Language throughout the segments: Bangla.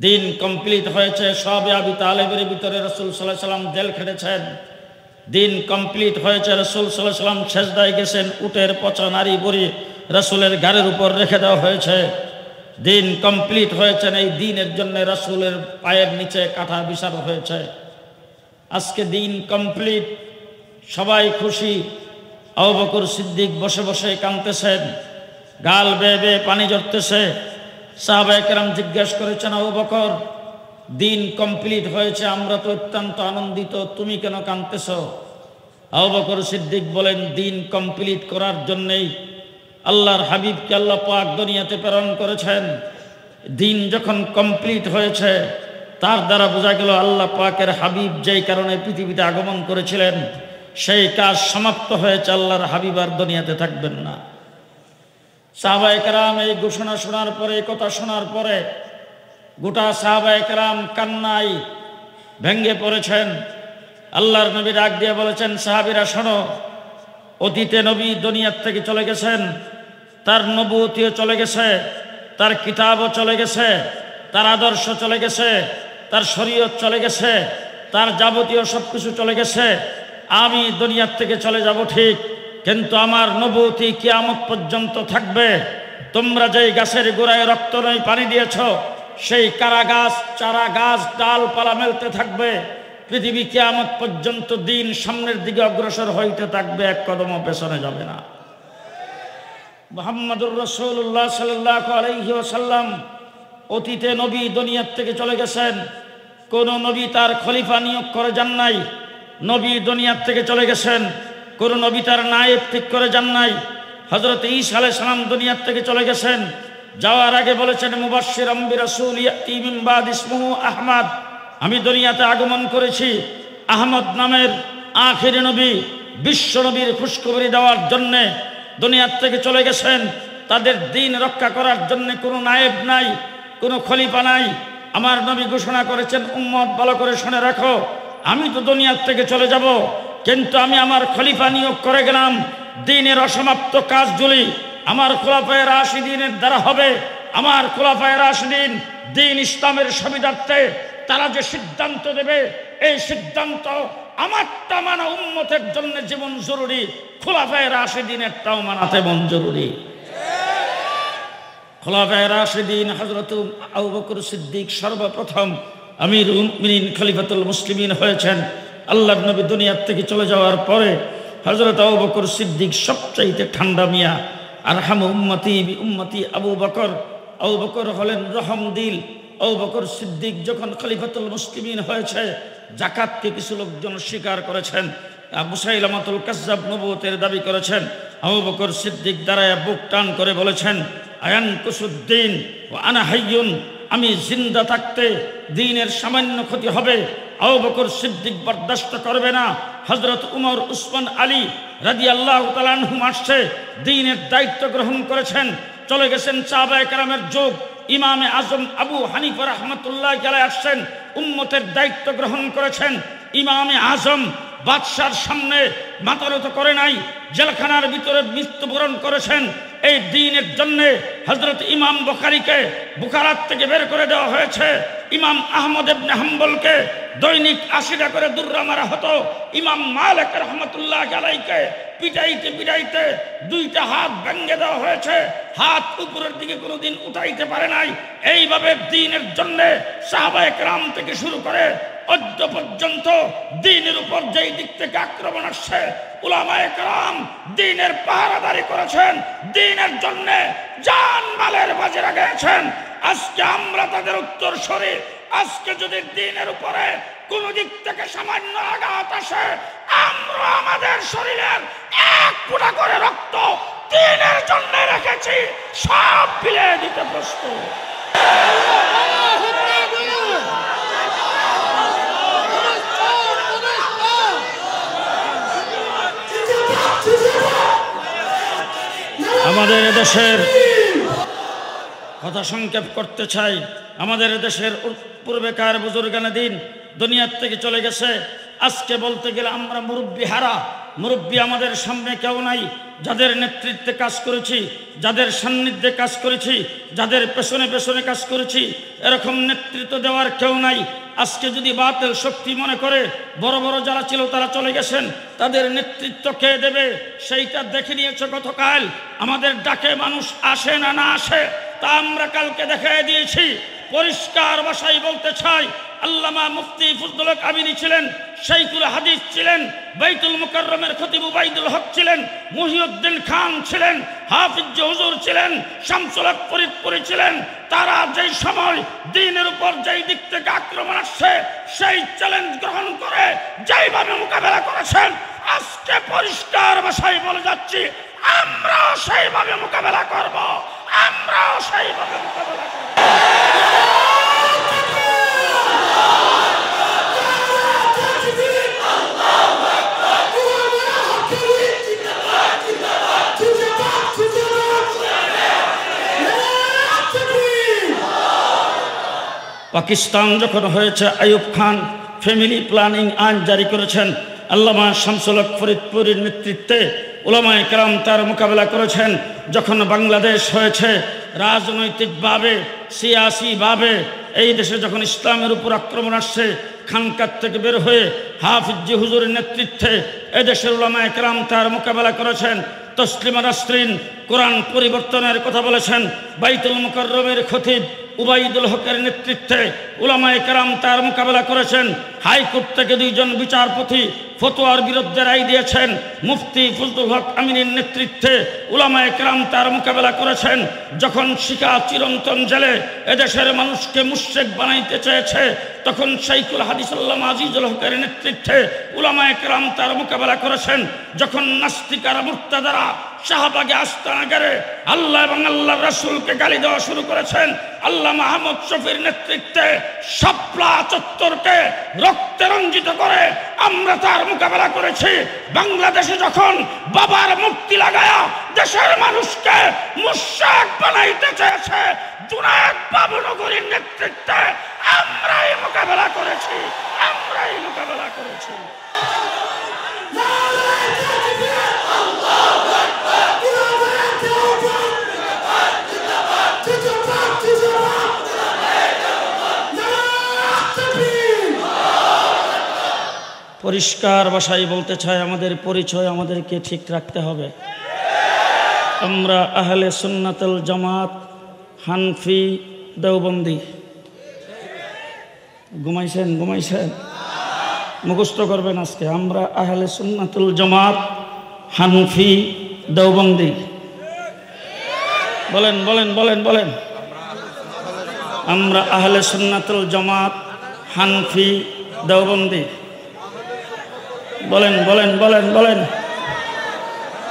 দিন কমপ্লিট হয়েছে। সবে আবি তালেবের ভিতরে রাসূল সাল্লাল্লাহু আলাইহি সাল্লাম জেল খেটেছেন। দিন কমপ্লিট হয়েছে। রাসূল সাল্লাল্লাহু আলাইহি সাল্লাম সেজদায় গেছেন, উটের পচা নারী বড়ি রাসূলের ঘাড়ের উপর রেখে দেওয়া হয়েছে। দিন কমপ্লিট হয়েছে। এই দিনের জন্য রাসূলের পায়ের নিচে কাঁটা বিছানো হয়েছে। আজকে দিন কমপ্লিট, সবাই খুশি। আবু বকর সিদ্দিক বসে বসে কাঁদতেছেন, গাল বেয়ে বেয়ে পানি ঝরতেছে। সাহাবায়ে কেরাম জিজ্ঞেস করেছেন, আবু বকর, দিন কমপ্লিট হয়েছে, আমরা তো অত্যন্ত আনন্দিত, তুমি কেন কাঁদতেছ? আবু বকর সিদ্দিক বলেন, দিন কমপ্লিট করার জন্যেই আল্লাহর হাবিবকে আল্লাহ পাক দুনিয়াতে প্রেরণ করেছেন। দিন যখন কমপ্লিট হয়েছে, তার দ্বারা বোঝা গেল আল্লাহ পাকের হাবিব যেই কারণে পৃথিবীতে আগমন করেছিলেন সেই কাজ সমাপ্ত হয়েছে। আল্লাহর হাবিব আর দুনিয়াতে থাকবেন না। সাহাবায়ে কেরাম এই ঘোষণা শোনার পরে, এই কথা শোনার পরে গোটা সাহাবায়ে কেরাম কান্নায় ভেঙ্গে পড়েছেন। আল্লাহর নবী ডাক দিয়ে বলেছেন, সাহাবীরা শোনো, অতীতে নবী দুনিয়ার থেকে চলে গেছেন, তার নবুয়তিও চলে গেছে, তার কিতাবও চলে গেছে, তার আদর্শ চলে গেছে, তার শরীয়ত চলে গেছে, তার যাবতীয় সব কিছু চলে গেছে। আমি দুনিয়ার থেকে চলে যাব ঠিক, কিন্তু আমার নবুয়তি কিয়ামত পর্যন্ত থাকবে। তোমরা যেই গাছের গোড়ায় রক্ত নয় পানি দিয়েছ, সেই কারা গাছ, চারা গাছ, ডালপালা মেলতে থাকবে। পৃথিবী কিয়ামত পর্যন্ত দিন সামনের দিকে অগ্রসর হইতে থাকবে, এক কদমও পেছনে যাবে না। মুহাম্মদুর রাসূলুল্লাহ সাল্লাল্লাহু আলাইহি ওয়াসাল্লাম অতীতে নবী দুনিয়ার থেকে চলে গেছেন, কোন নবী তার খলিফা নিয়োগ করে যান নাই। নবী দুনিয়ার থেকে চলে গেছেন, কোন নবী তার নায়েব ঠিক করে যান নাই। হযরত ঈসা আলাইহিস সালাম দুনিয়ার থেকে চলে গেছেন, যাওয়ার আগে বলেছেন, মুবাশশিরাম বিরাসূল ইয়াতি মিন বাদি ইসমুহু আহমদ, আমি দুনিয়াতে আগমন করেছি আহমদ নামের আখিরি নবী, বিশ্ব নবীর খুশখবরি দেওয়ার জন্যে দুনিয়ার থেকে চলে গেছেন। তাদের দিন রক্ষা করার জন্য কোনো নায়েব নাই, কোনো খলিফা নাই। আমার নবী ঘোষণা করেছেন, উম্মত ভালো করে শুনে রাখো, আমি তো দুনিয়ার থেকে চলে যাব, কিন্তু আমি আমার খলিফা নিয়োগ করে গেলাম। দিনের অসমাপ্ত কাজগুলি আমার খোলাফায়ে রাশিদিনের দ্বারা হবে। আমার খোলাফায়ে রাশিদিন দিন ইসলামের সুবিধার্থে তারা যে সিদ্ধান্ত দেবে, এই সিদ্ধান্ত আমারটা মানা উম্মতের জন্য যেমন জরুরি, খোলাফায়ে রাশিদিনেরটাও মানাতে মন জরুরি। খোলাফায়ে রাশিদিন হযরত আবু বকর সিদ্দিক সর্বপ্রথম আমিরুল মুমিনিন খলিফাতুল মুসলিমিন হয়েছেন। আল্লাহর নবী দুনিয়ার থেকে চলে যাওয়ার পরে হযরত আবু বকর সিদ্দিক সবচাইতে ঠান্ডা মিয়া। আরহামু উম্মতি বি উম্মতি আবু বকর। আবু বকর হলেন রহম দিল। আবু বকর সিদ্দিক যখন খলিফাতুল মুসলিমিন হয়েছে, যাকাতকে কিছু লোকজন স্বীকার করেছেন, মুসাইলামাতুল কাজ্জাব নবুয়তের দাবি করেছেন। আবু বকর সিদ্দিক দাঁড়ায় বুক টান করে বলেছেন, আয়ান কুসুদ্দিন ও আনা হাইয়ুন, আমি জিন্দা থাকতে দ্বীনের সামান্য ক্ষতি হবে। আবু বকর সিদ্দিক বরদাস্ত করবে না। হযরত উমর, উসমান, আলী রাদিয়াল্লাহু তাআলা আনহুম আসছে, দ্বীনের দায়িত্ব গ্রহণ করেছেন। চলে গেছেন সাহাবায়ে কেরামের যুগ। ইমামে আজম আবু হানিফা রাহমাতুল্লাহি আলাইহি আসছেন, উম্মতের দায়িত্ব গ্রহণ করেছেন। ইমামে আজম বাদশার সামনে মাথা নত করে নাই, জেলখানার ভিতরে মৃত্যুবরণ করেছেন। এই দ্বীনের জন্য হযরত ইমাম বুখারীকে বুখারাত থেকে বের করে দেওয়া হয়েছে। ইমাম আহমদ ইবনে হাম্বলকে দৈনিক ৮০টা করে দুর্রা মারা হতো। ইমাম মালিক রাহমাতুল্লাহি আলাইহিকে পিটাইতে পিটাইতে 2টা হাত ভেঙে দেওয়া হয়েছে, হাত উপরের দিকে কোনোদিন উঠাইতে পারে নাই। এইভাবে দ্বীনের জন্য সাহাবায়ে কেরাম থেকে শুরু করে অদ্য পর্যন্ত দ্বীনের উপর যেই দিক থেকে আক্রমণ আসছে, উলামায়ে কেরাম দ্বীনের পাহারাদারি করেছেন, দ্বীনের জন্য জান মালের বাজি লাগিয়েছেন। আজকে আমরা তাদের উত্তরসূরি। আজকে যদি দ্বীনের উপরে কোন দিক থেকে সামান্য আঘাত আসে, আমরা আমাদের শরীরের 1 ফোঁটা করে রক্ত দ্বীনের জন্য রেখেছি, সব বিলিয়ে দিতে প্রস্তুত। আমাদের দেশের কথা সংক্ষেপ করতে চাই। আমাদের দেশের পূর্বেকার বুজুর্গানে দিন দুনিয়ার থেকে চলে গেছে, আজকে বলতে গেলে আমরা মুরব্বি হারা, মুরব্বি আমাদের সামনে কেউ নাই। যাদের নেতৃত্বে কাজ করেছি, যাদের সান্নিধ্যে কাজ করেছি, যাদের পেছনে পেছনে কাজ করেছি, এরকম নেতৃত্ব দেওয়ার কেউ নাই। আজকে যদি বাতিল শক্তি মনে করে বড় বড় যারা ছিল তারা চলে গেছেন, তাদের নেতৃত্ব কে দেবে সেইটা দেখে নিয়েছে গতকাল। আমাদের ডাকে মানুষ আসে না না আসে তা আমরা কালকে দেখিয়ে দিয়েছি। পরিষ্কার ভাষায় বলতে চাই, আল্লামা মুফতি ফজলুল হক আমিনী ছিলেন, শাইখুল হাদিস ছিলেন, বাইতুল মুকাররমের খতিব উবাইদুল হক ছিলেন, মহিউদ্দিন খান ছিলেন, হাফিজ হুজুর ছিলেন, শামসুল হক ফরিদপুরি ছিলেন। তারা যেই সময় দ্বীনের উপর যেই দিক থেকে আক্রমণ আসছে সেই চ্যালেঞ্জ গ্রহণ করে যেইভাবে মোকাবেলা করেছেন, আজকে পরিষ্কার ভাষায় বলে যাচ্ছি আমরাও সেইভাবে মোকাবেলা করব, আমরাও সেইভাবে মোকাবেলা করব। পাকিস্তান যখন হয়েছে, আইয়ুব খান ফ্যামিলি প্ল্যানিং আইন জারি করেছেন। আল্লামা শামসুল হক ফরিদপুরের নেতৃত্বে উলামায়ে কেরাম তার মোকাবেলা করেছেন। যখন বাংলাদেশ হয়েছে, রাজনৈতিকভাবে সিয়াসিভাবে এই দেশে যখন ইসলামের উপর আক্রমণ আসছে, খানকার থেকে বের হয়ে হাফিজ হুজুরের নেতৃত্বে এদেশের উলামায়ে কেরাম তার মোকাবেলা করেছেন। তসলিমা নাসরিন কোরআন পরিবর্তনের কথা বলেছেন। বাইতুল মুকাররমের খতিব উবাইদুল হকের নেতৃত্বে উলামায়ে কেরাম তার মোকাবেলা করেছেন। হাইকোর্ট থেকে 2 জন বিচারপতি ফতোয়ার বিরুদ্ধে রায় দিয়েছেন। মুফতি ফজলুল হক আমিনীর নেতৃত্বে উলামায়ে কেরাম তার মোকাবেলা করেছেন। যখন শিখা চিরন্তন জেলে এদেশের মানুষকে মুশরিক বানাইতে চেয়েছে, তখন শাইখুল হাদিস আল্লামা আজিজুল হকের নেতৃত্বে উলামায়ে কেরাম তার মোকাবেলা করেছেন। যখন নাস্তিকারা মুর্তাদারা শাহবাগে আস্তানাগারে আল্লাহ এবং আল্লাহর রাসূলকে গালি দেওয়া শুরু করেছেন, আল্লামা আহমদ শফির নেতৃত্বে শাপলা চত্বরকে রক্তে রঞ্জিত করে আমরা তার মোকাবেলা করেছি। বাংলাদেশে যখন বাবার মুক্তি লাগায়া দেশের মানুষকে মুশরিক বানাইতে চেয়েছে, জুনায়েদ বাবুনগরীর নেতৃত্বে আমরাই মোকাবেলা করেছি, আমরাই মোকাবেলা করেছি। পরিষ্কার ভাষায় বলতে চাই, আমাদের পরিচয় আমাদেরকে ঠিক রাখতে হবে। আমরা আহলে সুন্নাতুল জামাত, হানফি, দেওবন্দি। ঘুমাইছেন মুখস্থ করবেন আজকে। আমরা আহলে সুন্নাতুল জামাত, হানফি, দেওবন্দি। বলেন বলেন বলেন বলেন। আমরা আহলে সুন্নাতুল জামাত, হানফি, দেওবন্দি। বলেন বলেন বলেন বলেন।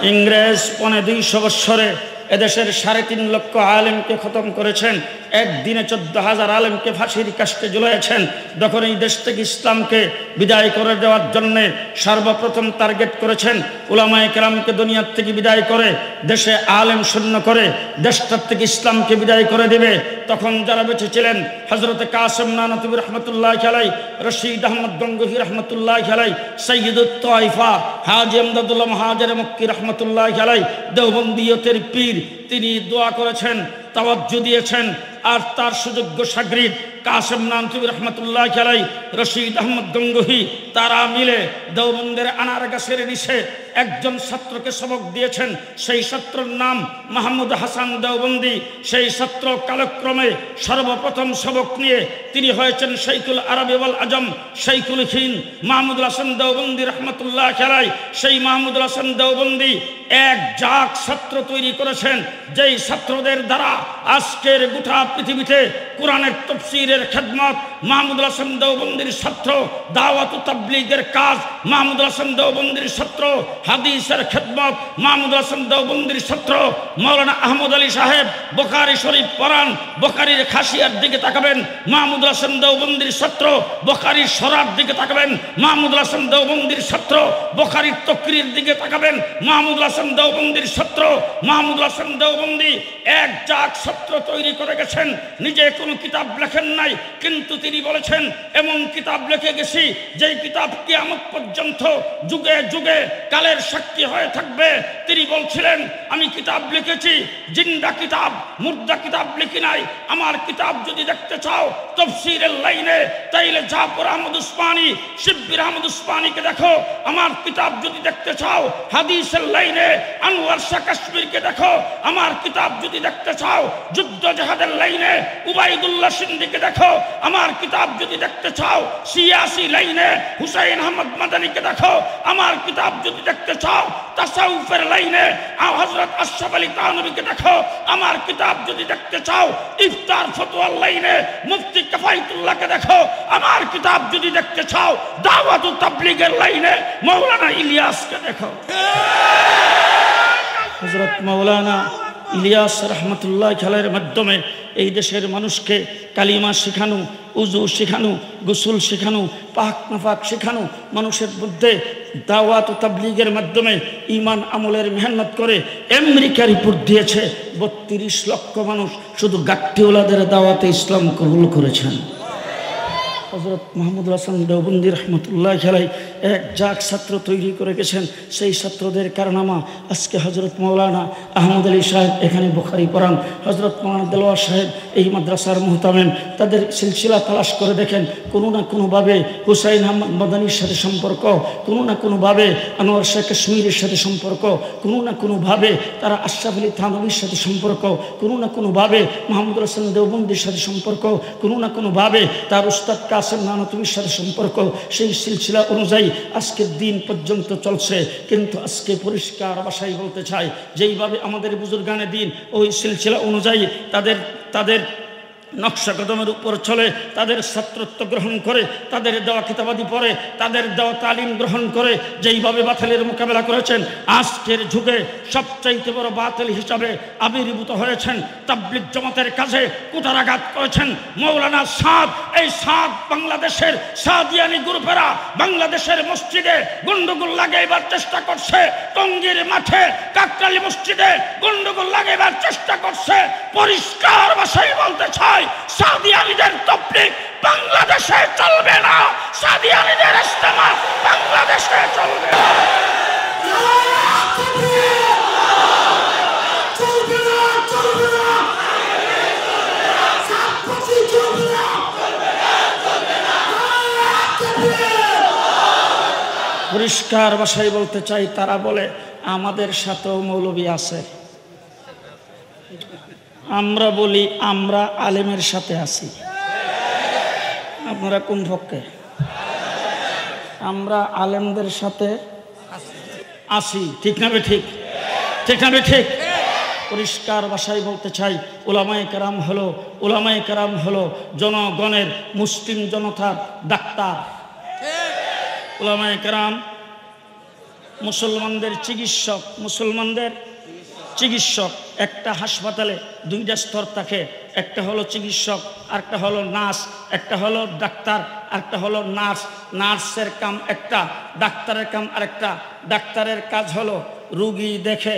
ইংরেজ 250 বৎসরে এদেশের 3.5 লক্ষ আলেমকে খতম করেছেন। একদিনে 14,000 আলেমকে ফাঁসির কাস্টে ঝুলিয়েছেন। যখন এই দেশ থেকে ইসলামকে বিদায় করে দেওয়ার জন্যে সর্বপ্রথম টার্গেট করেছেন উলামায়ে কেরামকে দুনিয়ার থেকে বিদায় করে দেশে আলেম শূন্য করে দেশটার থেকে ইসলামকে বিদায় করে দিবে। তখন যারা বেঁচে ছিলেন, হযরতে কাসেম নানতুবি রহমতুল্লাহ আলাই, রশিদ আহমদ গঙ্গোহী রহমতুল্লাহ আলাই, সৈয়দুত তাইফা হাজী আমদাদুল্লাহ মুহাজির মক্কি রহমতুল্লাহ আলাই, দেওবন্দিয়তের পীর, তিনি দোয়া করেছেন, তাওয়াজ্জু দিয়েছেন। আর তার সুযোগ্য শাগরিদ কাসেম নানতুবি রহমতুল্লাহ আলাই, রশিদ আহমদ গঙ্গোহী, তারা মিলে দেওবন্দের আনার গাছের নিচে একজন ছাত্রকে সবক দিয়েছেন। সেই ছাত্রের নাম মাহমুদ হাসান দেওবন্দি। সেই ছাত্র কালক্রমে সর্বপ্রথম সবক নিয়ে তিনি হয়েছেন শাইখুল আরবি ওয়াল আজম, শাইখুল হিন্দ মাহমুদুল হাসান দেওবন্দি রহমতুল্লাহ আলাই। সেই মাহমুদুল হাসান দেওবন্দি এক জাক ছাত্র তৈরি করেছেন, যেই ছাত্রদের দ্বারা আজকের গোটা পৃথিবীতে কোরআনের তাফসীরের খেদমত মাহমুদুল হাসান দেওবন্দির ছাত্র, দাওয়াত ও তাবলীগের কাজ মাহমুদুল হাসান দেওবন্দির ছাত্র, হাদিসের খেদমত মাহমুদুল হাসান দেওবন্দির ছাত্র। মাওলানা আহমদ আলী সাহেব বুখারী শরীফ পড়ান, বুখারীর খাসিয়ার দিকে তাকাবেন মাহমুদুল হাসান দেওবন্দির ছাত্র, বুখারীর শরার দিকে তাকাবেন মাহমুদুল হাসান দেওবন্দির ছাত্র, বুখারীর তকরির দিকে তাকাবেন মাহমুদুল হাসান দেওবন্দির ছাত্র। মাহমুদুল হাসান দেওবন্দি এক জাক ছাত্র তৈরি করে গেছেন। নিজে কোনো কিতাব লেখেন নাই, কিন্তু তিনি তিনি বলেছেন এমন কিতাব লিখে গেছি যেই কিতাব কিয়ামত পর্যন্ত যুগে যুগে কালের সাক্ষী হয়ে থাকবে। তিনি বলছিলেন আমি কিতাব লিখেছি, জিন্দা কিতাব, মুর্দা কিতাব লিখি নাই। আমার কিতাব যদি দেখতে চাও তাফসীরের লাইনে, তাইলে জাফর আহমদ উসমানী, শিব্বির আহমদ উসমানীকে দেখো। আমার কিতাব যদি দেখতে চাও হাদিসের লাইনে, আনোয়ার শাহ কাশ্মীরকে দেখো। আমার কিতাব যদি দেখতে চাও যুদ্ধ জাহাদের লাইনে, উবাইদুল্লাহ সিন্দিকে দেখো। আমার কিতাব যদি দেখতে চাও সিয়াসি লাইনে, হুসাইন আহমদ মাদানীকে দেখো। আমার কিতাব যদি দেখতে চাও তাসাউফের লাইনে, হযরত আশরাফ আলী থানভীকে দেখো। আমার কিতাব যদি দেখতে চাও ইফতার ফতোয়ার লাইনে, মুফতি কিফায়াতুল্লাহকে দেখো। আমার কিতাব যদি দেখতে চাও দাওয়াত ও তাবলীগের লাইনে, মাওলানা ইলিয়াসকে দেখো। হযরত মাওলানা ইলিয়াস রহমতুল্লাহ আলাইহির মাধ্যমে এই দেশের মানুষকে কালিমা শেখানো, উজু শেখানো, গোসল শেখানো, পাক নাফাক শেখানো, মানুষের মধ্যে দাওয়াত ও তাবলীগের মাধ্যমে ঈমান আমলের মেহনত করে আমেরিকা রিপোর্ট দিয়েছে ৩২ লক্ষ মানুষ শুধু গাট্টিওয়ালাদের দাওয়াতে ইসলাম কবুল করেছেন। হযরত মাহমুদুল হাসান দেওবন্দি রহমতুল্লাহ আলাইহি এক জাগ ছাত্র তৈরি করে গেছেন। সেই ছাত্রদের কারনামা আজকে হযরত মাওলানা আহমদ আলী সাহেব এখানে বুখারী পড়ান, হযরত মাওলানা দেলোয়ার সাহেব এই মাদ্রাসার মুহতামেন। তাদের সিলসিলা তালাশ করে দেখেন, কোনো না কোনোভাবে হুসাইন আহমদ মাদানীর সাথে সম্পর্ক, কোনো না কোনোভাবে আনোয়ার শাহ কাশ্মীরের সাথে সম্পর্ক, কোনো না কোনোভাবে তারা আশরাফ আলী থানভীর সাথে সম্পর্ক, কোনো না কোনোভাবে মাহমুদুল হাসান দেওবন্দির সাথে সম্পর্ক, কোনো না কোনোভাবে তার উস্তাদ কাসেম নানতুবির সাথে সম্পর্ক। সেই সিলসিলা অনুযায়ী আজকের দিন পর্যন্ত চলছে। কিন্তু আজকে পরিষ্কার ভাষায় বলতে চাই, যেইভাবে আমাদের বুজুর্গানে দিন ওই সিলসিলা অনুযায়ী তাদের নকশা কদমের উপর চলে, তাদের ছাত্রত্ব গ্রহণ করে, তাদের দেওয়া কিতাবাদি পড়ে, তাদের দেওয়া তালিম গ্রহণ করে যেইভাবে বাতিলের মোকাবেলা করেছেন, আজকের যুগে সবচাইতে বড় বাতিল হিসাবে আবির্ভূত হয়েছেন। তাবলীগ জামাতের কাজে কুটারাঘাত করেছেন মৌলানা সাদ। এই সাদ বাংলাদেশের সাদিয়ানি গ্রুপেরা বাংলাদেশের মসজিদে গন্ডগোল লাগাইবার চেষ্টা করছে, টঙ্গীর মাঠে কাকরালী মসজিদে গন্ডগোল লাগাইবার চেষ্টা করছে। পরিষ্কার ভাষায় বলতে চাই, সাদিয়ানীদের তাবলীগ বাংলাদেশে চলবে না, সাদিয়ানীদের ইজতেমা বাংলাদেশে চলবে না। পরিষ্কার ভাষায় বলতে চাই, তারা বলে আমাদের সাথেও মৌলবী আছে। আমরা বলি আমরা আলেমের সাথে আছি। আপনারা কোন পক্ষে? আমরা আলেমদের সাথে আছি। ঠিক না ঠিক? ঠিক না ঠিক? পরিষ্কার ভাষায় বলতে চাই, উলামায়ে কেরাম হলো জনগণের, মুসলিম জনতার ডাক্তার। উলামায়ে কেরাম মুসলমানদের চিকিৎসক। একটা হাসপাতালে দুইটা স্তর থাকে, একটা হলো চিকিৎসক, আরেকটা হলো নার্স। একটা হলো ডাক্তার, আরেকটা হলো নার্স। নার্সের কাম একটা, ডাক্তারের কাম আরেকটা। ডাক্তারের কাজ হলো রোগী দেখে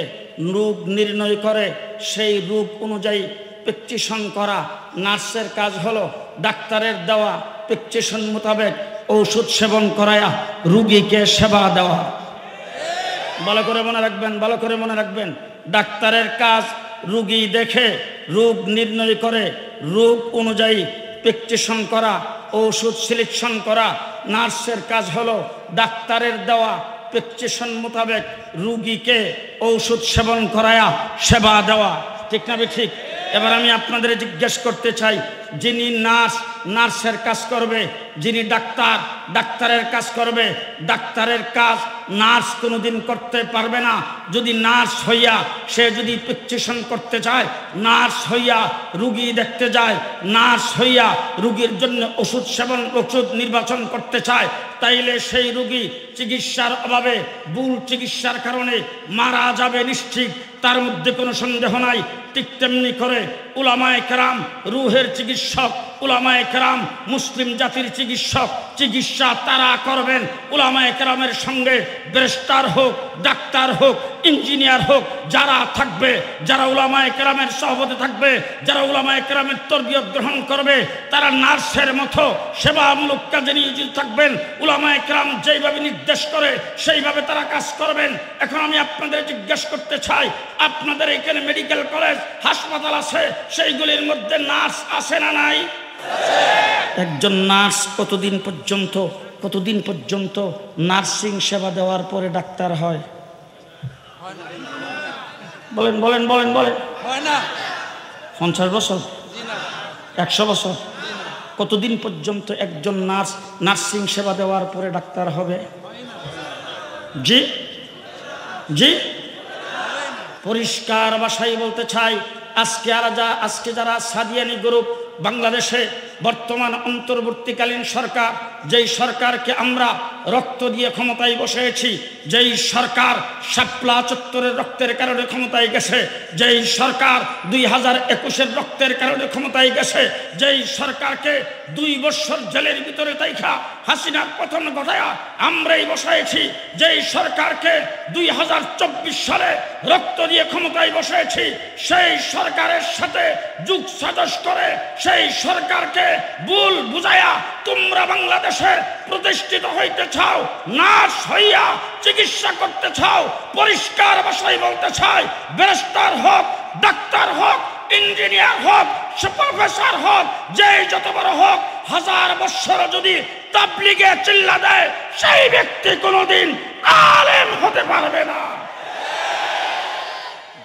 রোগ নির্ণয় করে, সেই রোগ অনুযায়ী প্রেসক্রিপশন করা। নার্সের কাজ হলো ডাক্তারের দেওয়া প্রেসক্রিপশন মোতাবেক ঔষধ সেবন করায়া রোগীকে সেবা দেওয়া। ভালো করে মনে রাখবেন, ডাক্তারের কাজ রোগী দেখে রোগ নির্ণয় করে, রোগ অনুযায়ী প্রেসক্রিপশন করা, ঔষধ সিলেকশন করা। নার্সের কাজ হলো ডাক্তারের দেওয়া প্রেসক্রিপশন মোতাবেক রোগীকে ঔষধ সেবন করায়া সেবা দেওয়া। ঠিক না ঠিক? এবার আমি আপনাদের জিজ্ঞেস করতে চাই, যিনি নার্সের কাজ করবে, যিনি ডাক্তারের কাজ করবে। ডাক্তারের কাজ নার্স কোনোদিন করতে পারবে না। যদি নার্স হইয়া সে যদি প্রেসক্রিপশন করতে চায়, নার্স হইয়া রুগী দেখতে যায়, নার্স হইয়া রুগীর জন্য ওষুধ নির্বাচন করতে চায়, তাইলে সেই রুগী চিকিৎসার অভাবে, ভুল চিকিৎসার কারণে মারা যাবে নিশ্চিত, তার মধ্যে কোনো সন্দেহ নাই। ঠিক তেমনি করে উলামায়ে কেরাম রুহের চিকিৎসক, উলামায়ে কেরাম মুসলিম জাতির চিকিৎসক। চিকিৎসা তারা করবেন, উলামায়ে কেরামের সঙ্গে ব্যারিস্টার হোক, ডাক্তার হোক, ইঞ্জিনিয়ার হোক, যারা থাকবে, যারা উলামায়ে কেরামের সহবতে থাকবে, যারা উলামায়ে কেরামের তরবিয়ত গ্রহণ করবে, তারা নার্সের মতো সেবামূলক কাজে নিয়োজিত থাকবেন। উলামায়ে কেরাম যেইভাবে নির্দেশ করে সেইভাবে তারা কাজ করবেন। এখন আমি আপনাদের জিজ্ঞেস করতে চাই, আপনাদের এখানে মেডিকেল কলেজ, হাসপাতাল আছে, সেইগুলির মধ্যে নার্স আছে না নাই? একজন নার্স কতদিন পর্যন্ত নার্সিং সেবা দেওয়ার পরে ডাক্তার হয়? বলেন বলেন বলেন বলেন। 50 বছর, 100 বছর? কতদিন পর্যন্ত একজন নার্স নার্সিং সেবা দেওয়ার পরে ডাক্তার হবে? জি জি, পরিষ্কার ভাষায় বলতে চাই, আজকে যারা সাদিয়ানি গ্রুপ বাংলাদেশে বর্তমান অন্তর্বর্তীকালীন সরকার, যেই সরকারকে আমরা রক্ত দিয়ে ক্ষমতায় বসেছি, যেই সরকার শাপলা চত্বরের রক্তের কারণে ক্ষমতায় গেছে, যেই সরকার 2021-এর রক্তের কারণে ক্ষমতায় গেছে, যেই সরকারকে 2 বছর জেলের ভিতরে তাইখা হাসিনার পতন ঘটায়া আমরাই বসাইছি, যেই সরকারকে 2024 সালে রক্ত দিয়ে ক্ষমতায় বসেছি, সেই সরকারের সাথে যুগ সাজশ করে সেই সরকারকে ভুল বুঝায়া তোমরা বাংলাদেশে প্রতিষ্ঠিত হইতে চাও, নার্স হইয়া চিকিৎসা করতে চাও। পরিষ্কার ভাষায় বলতে চাই, ব্যারিস্টার হোক, ডাক্তার হোক, ইঞ্জিনিয়ার হোক, প্রফেসর হোক, যেই যত বড় হোক, 1000 বছর যদি তাবলীগে চিল্লা দেয়, সেই ব্যক্তি কোনোদিন আলেম হতে পারবে না।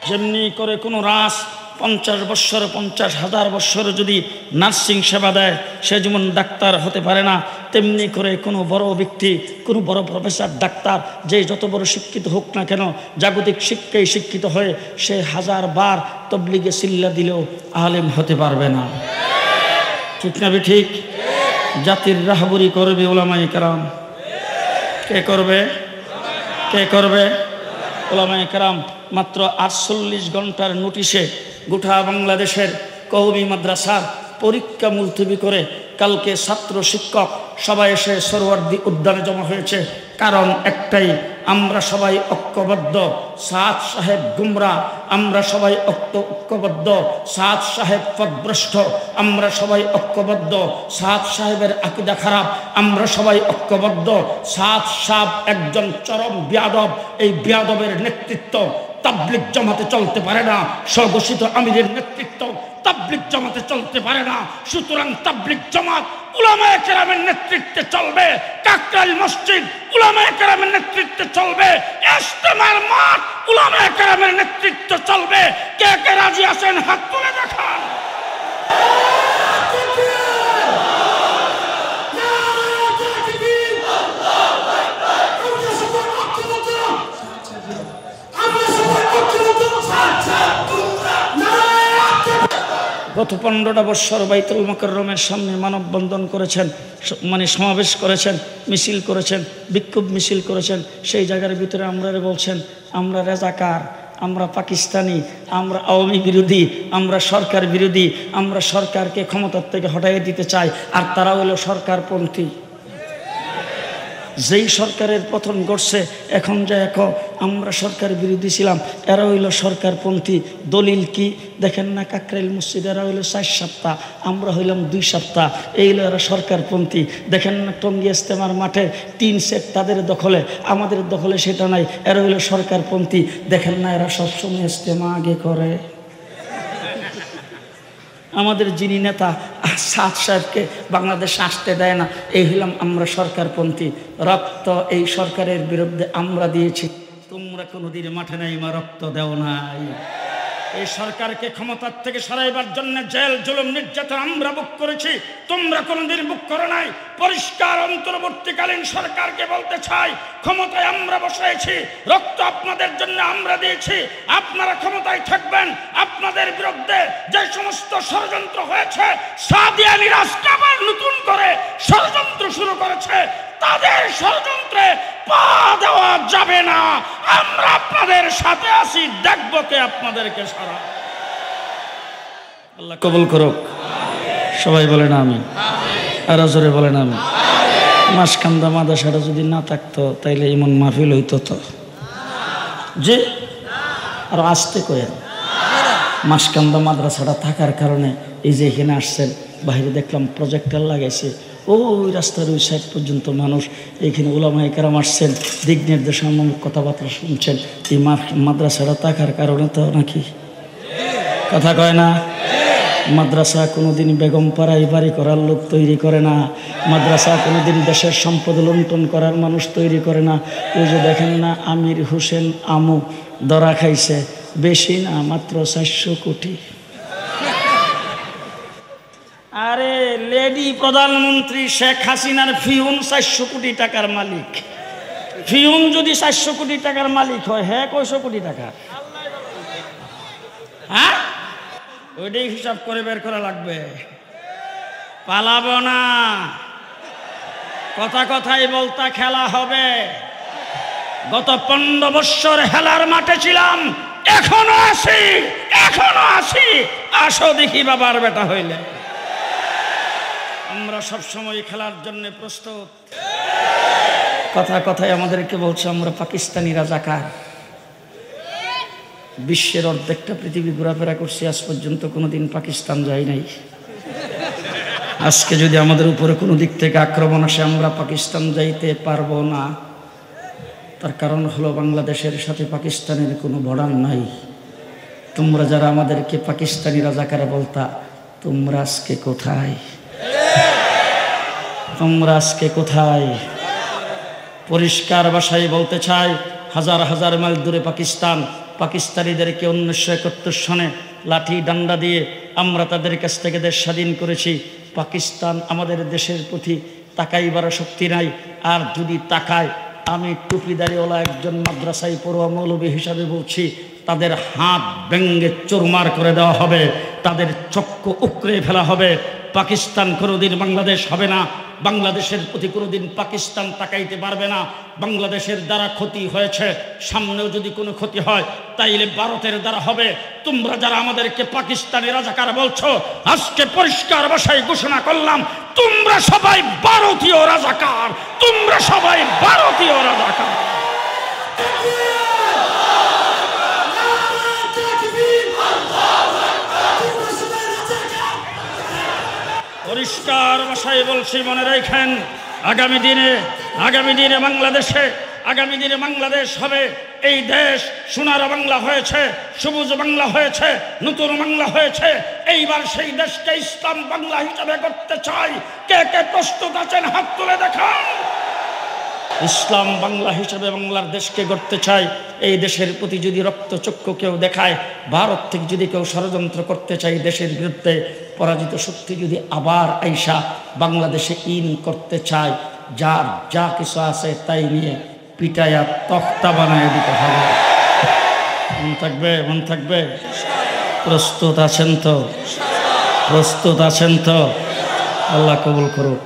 যেমনি করে কোনো রাস 50 বছর, 50,000 বছর যদি নার্সিং সেবা দেয়, সে যেমন ডাক্তার হতে পারে না, তেমনি করে কোনো বড় ব্যক্তি, কোনো বড় প্রফেসর, ডাক্তার, যে যত বড় শিক্ষিত হোক না কেন, জাগতিক শিক্ষায় শিক্ষিত হয়ে সে 1000 বার তবলিগে চিল্লা দিলেও আলেম হতে পারবে না। ঠিক না ঠিক? জাতির রাহবরি করবে উলামায়ে কেরাম। কে করবে? কে করবে? উলামায়ে কেরাম। মাত্র 48 ঘন্টার নোটিশে গোটা বাংলাদেশের কওমি মাদ্রাসার পরীক্ষা মুলতবি করে কালকে ছাত্র শিক্ষক সবাই এসে সরোয়ার্দী উদ্যানে জমা হয়েছে। কারণ একটাই, আমরা সবাই ঐক্যবদ্ধ। সাদ সাহেব গুমরা, আমরা সবাই ঐক্যবদ্ধ। সাদ সাহেব পথভ্রষ্ট, আমরা সবাই ঐক্যবদ্ধ। সাদ সাহেবের আকীদা খারাপ, আমরা সবাই ঐক্যবদ্ধ। সাদ সাহেব একজন চরম বিয়াদব, এই বিয়াদবের নেতৃত্ব তাবলিগ জামাতে চলতে পারে না। স্বঘোষিত আমিরের নেতৃত্ব তাবলিগ জামাতে চলতে পারে না। সুতরাং তাবলিগ জামাত উলামায়ে কেরামের নেতৃত্বে চলবে। কাকরাইল মসজিদ উলামায়ে কেরামের নেতৃত্বে চলবে। ইজতেমার মাঠ উলামায়ে কেরামের নেতৃত্বে চলবে। কে কে রাজি আছেন হাত তুলে দেখান। গত 15টা বছর বাইতুল মুকাররমের সামনে মানববন্ধন করেছেন, মানে সমাবেশ করেছেন, মিছিল করেছেন, বিক্ষোভ মিছিল করেছেন। সেই জায়গার ভিতরে আমরা বলছেন আমরা রাজাকার, আমরা পাকিস্তানি, আমরা আওয়ামী বিরোধী, আমরা সরকার বিরোধী, আমরা সরকারকে ক্ষমতার থেকে হটাইয়ে দিতে চাই। আর তারা হলো সরকারপন্থী। যেই সরকারের পতন ঘটছে এখন যে আমরা সরকার বিরোধী ছিলাম, এরা হইল সরকারপন্থী। দলিল কি দেখেন না? কাকরাইল মসজিদ এরা হইল 4 সপ্তাহ, আমরা হইলাম 2 সপ্তাহ। এই হলো এরা সরকারপন্থী। দেখেন না টঙ্গী ইজতেমার মাঠে 3 সেট তাদের দখলে, আমাদের দখলে সেটা নাই। এরা হইল সরকারপন্থী। দেখেন না এরা সবসময় ইজতেমা আগে করে। আমাদের যিনি নেতা সাদ সাহেবকে বাংলাদেশ আসতে দেয় না, এই হইলাম আমরা সরকারপন্থী। রক্ত এই সরকারের বিরুদ্ধে আমরা দিয়েছি, তোমরা কোনোদিন মাঠে নাই মা রক্ত দেও নাই। এই সরকারকে ক্ষমতার থেকে সরাইবার জন্য জেল জুলুম নির্যাতন আমরা বুক করেছি, তোমরা কোনোদিন বুক করো নাই। পরিষ্কার অন্তর্বর্তীকালীন সরকারকে বলতে চাই, ক্ষমতায় আমরা বসেছি, রক্ত আপনাদের জন্য আমরা দিয়েছি। আপনারা ক্ষমতায় থাকবেন, আপনাদের বিরুদ্ধে যে সমস্ত ষড়যন্ত্র হয়েছে, সাদিয়ানি রাষ্ট্র আবার নতুন করে ষড়যন্ত্র শুরু করেছে, তাদের ষড়যন্ত্রে পা দেওয়া যাবে না। আমরা আপনাদের সাথে আছি, দেখবো কে আপনাদেরকে সারা। আল্লাহ কবুল করুক। সবাই বলেন আমিন। আর জোরে বলেন আমিন। মাসকান্দা মাদ্রাসাটা যদি না থাকতো তাইলে এমন মাহফিল হইতো তো। যে আর আসতে কয়েন। মাসকান্দা মাদ্রাসাটা থাকার কারণে এই যে এখানে আসছেন, বাইরে দেখলাম প্রজেক্টর লাগাইছে, ওই রাস্তার ওই সাইড পর্যন্ত মানুষ, এইখানে ওলামায়ে কেরাম আসছেন, দিক নির্দেশনামূলক কথাবার্তা শুনছেন। এই মাদ্রাসাটা থাকার কারণে তো নাকি কথা কয় না। মাদ্রাসা কোনোদিন বেগম পাড়ায় বাড়ি করার লোক তৈরি করে না। মাদ্রাসা কোনোদিন দেশের সম্পদ লুণ্ঠন করার মানুষ তৈরি করে না। ওই যে দেখেন না আমির হোসেন আমু ধরা খাইছে, বেশি না, মাত্র 400 কোটি। আরে লেডি প্রধানমন্ত্রী শেখ হাসিনার ফিউন 400 কোটি টাকার মালিক। ফিউন যদি 400 কোটি টাকার মালিক হয়, হ্যাঁ কয়শো কোটি টাকা? হ্যাঁ, ওইটাই হিসাব করে বের করা লাগবে। পালাবো না, কথা কথাই বলতা খেলা হবে। গত 15 বছর হেলার মাঠে ছিলাম, এখনো আছি। আসো দেখি বাবার বেটা হইলে। আমরা সবসময় খেলার জন্য প্রস্তুত। কথা কথায় আমাদেরকে বলছে আমরা পাকিস্তানি রাজাকার। বিশ্বের অর্ধেকটা পৃথিবী ঘোরাফেরা করছি, আজ পর্যন্ত কোনোদিন পাকিস্তান যাই নাই। আজকে যদি আমাদের উপরে কোনো দিক থেকে আক্রমণ আসে, আমরা পাকিস্তান যাইতে পারবো না। তার কারণ হলো বাংলাদেশের সাথে পাকিস্তানের কোনো বর্ডার নাই। তোমরা যারা আমাদেরকে পাকিস্তানি রাজাকার বলতা, তোমরা আজকে কোথায়? তোমরা আজকে কোথায়? পরিষ্কার ভাষায় বলতে চাই, হাজার হাজার মাইল দূরে পাকিস্তান। পাকিস্তানিদেরকে 1971 সনে লাঠি ডান্ডা দিয়ে আমরা তাদের কাছ থেকে দেশ স্বাধীন করেছি। পাকিস্তান আমাদের দেশের প্রতি তাকাইবার শক্তি নাই। আর যদি তাকায়, আমি টুপিদারিওয়ালা একজন মাদ্রাসায় পড়ুয়া মৌলবী হিসাবে বলছি, তাদের হাত ভেঙ্গে চুরমার করে দেওয়া হবে, তাদের চক্ষু উকড়ে ফেলা হবে। পাকিস্তান কোনোদিন বাংলাদেশ হবে না। বাংলাদেশের প্রতি কোনোদিন পাকিস্তান তাকাইতে পারবে না। বাংলাদেশের দ্বারা ক্ষতি হয়েছে, সামনেও যদি কোনো ক্ষতি হয় তাইলে ভারতের দ্বারা হবে। তোমরা যারা আমাদেরকে পাকিস্তানি রাজাকার বলছো, আজকে পরিষ্কার ভাষায় ঘোষণা করলাম, তোমরা সবাই ভারতীয় রাজাকার। তোমরা সবাই ভারতীয় রাজাকার। পরিষ্কার ভাষায় বলছি, মনে রাখেন, আগামী দিনে বাংলাদেশ হবে। এই দেশ সোনার বাংলা হয়েছে, সবুজ বাংলা হয়েছে, নতুন বাংলা হয়েছে। এইবার সেই দেশকে ইসলাম বাংলা হিসাবে করতে চাই। কে কে প্রস্তুত আছেন হাত তুলে দেখান। ইসলাম বাংলা হিসেবে বাংলার দেশকে গড়তে চাই। এই দেশের প্রতি যদি রক্তচক্ষু কেউ দেখায়, ভারত থেকে যদি কেউ ষড়যন্ত্র করতে চাই দেশের বিরুদ্ধে, পরাজিত শক্তি যদি আবার আইসা বাংলাদেশে ইন করতে চায়, যার যা কিছু আছে তাই নিয়ে পিটাইয়া তক্তা বানায় দিতে হবে। মন থাকবে। প্রস্তুত আছেন তো? আল্লাহ কবুল করুক।